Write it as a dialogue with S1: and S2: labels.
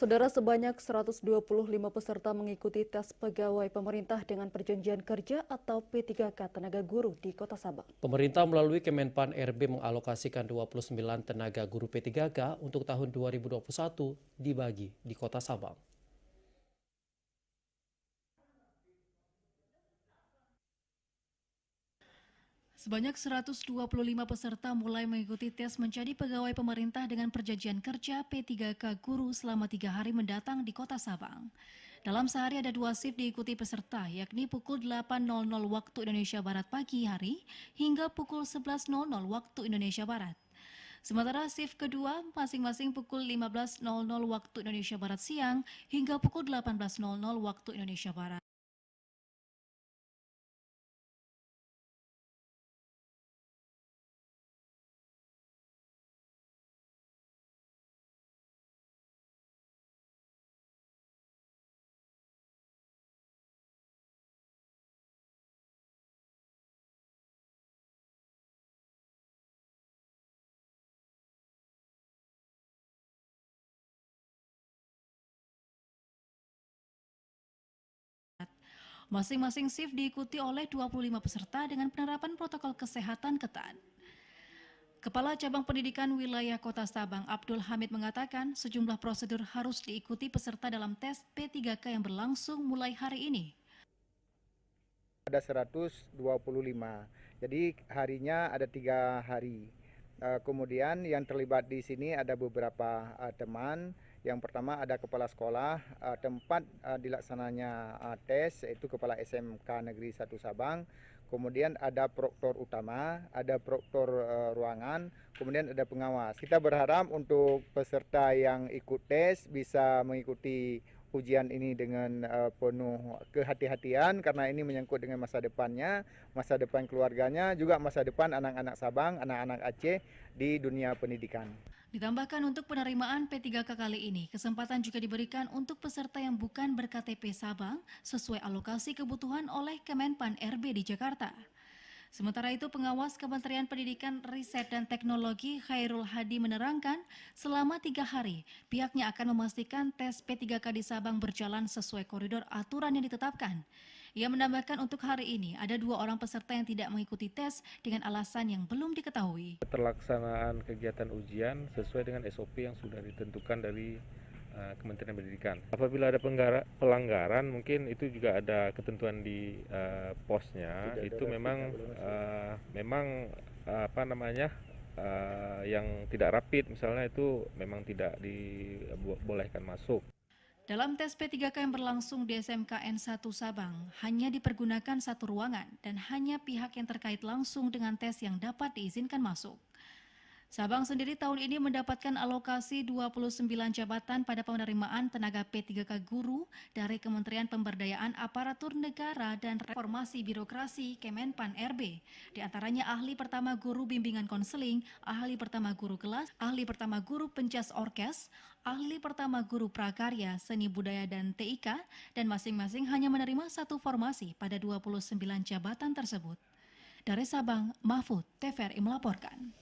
S1: Saudara, sebanyak 125 peserta mengikuti tes pegawai pemerintah dengan perjanjian kerja atau P3K tenaga guru di Kota Sabang.
S2: Pemerintah melalui Kemenpan RB mengalokasikan 29 tenaga guru P3K untuk tahun 2021 dibagi di Kota Sabang.
S3: Sebanyak 125 peserta mulai mengikuti tes menjadi pegawai pemerintah dengan perjanjian kerja P3K guru selama 3 hari mendatang di Kota Sabang. Dalam sehari ada 2 shift diikuti peserta, yakni pukul 8.00 waktu Indonesia Barat pagi hari hingga pukul 11.00 waktu Indonesia Barat. Sementara shift kedua masing-masing pukul 15.00 waktu Indonesia Barat siang hingga pukul 18.00 waktu Indonesia Barat. Masing-masing shift diikuti oleh 25 peserta dengan penerapan protokol kesehatan ketat. Kepala Cabang Pendidikan Wilayah Kota Sabang, Abdul Hamid mengatakan sejumlah prosedur harus diikuti peserta dalam tes P3K yang berlangsung mulai hari ini.
S4: Ada 125, jadi harinya ada 3 hari. Kemudian yang terlibat di sini ada beberapa teman. Yang pertama ada kepala sekolah, tempat dilaksananya tes, yaitu Kepala SMK Negeri 1 Sabang. Kemudian ada proktor utama, ada proktor ruangan, kemudian ada pengawas. Kita berharap untuk peserta yang ikut tes bisa mengikuti ujian ini dengan penuh kehati-hatian karena ini menyangkut dengan masa depannya, masa depan keluarganya, juga masa depan anak-anak Sabang, anak-anak Aceh di dunia pendidikan.
S3: Ditambahkan untuk penerimaan P3K kali ini, kesempatan juga diberikan untuk peserta yang bukan ber-KTP Sabang sesuai alokasi kebutuhan oleh Kemenpan RB di Jakarta. Sementara itu, pengawas Kementerian Pendidikan, Riset, dan Teknologi Khairul Hadi menerangkan selama 3 hari pihaknya akan memastikan tes P3K di Sabang berjalan sesuai koridor aturan yang ditetapkan. Ia menambahkan untuk hari ini ada 2 orang peserta yang tidak mengikuti tes dengan alasan yang belum diketahui.
S5: Terlaksanaan kegiatan ujian sesuai dengan SOP yang sudah ditentukan dari Kementerian Pendidikan. Apabila ada pelanggaran, mungkin itu juga ada ketentuan di posnya. Itu memang yang tidak rapid, misalnya itu memang tidak dibolehkan masuk.
S3: Dalam tes P3K yang berlangsung di SMK N1 Sabang, hanya dipergunakan 1 ruangan dan hanya pihak yang terkait langsung dengan tes yang dapat diizinkan masuk. Sabang sendiri tahun ini mendapatkan alokasi 29 jabatan pada penerimaan tenaga P3K guru dari Kementerian Pemberdayaan Aparatur Negara dan Reformasi Birokrasi Kemenpan RB. Di antaranya ahli pertama guru bimbingan konseling, ahli pertama guru kelas, ahli pertama guru pencas orkes, ahli pertama guru prakarya, seni budaya dan TIK, dan masing-masing hanya menerima 1 formasi pada 29 jabatan tersebut. Dari Sabang, Mahfud, TVRI melaporkan.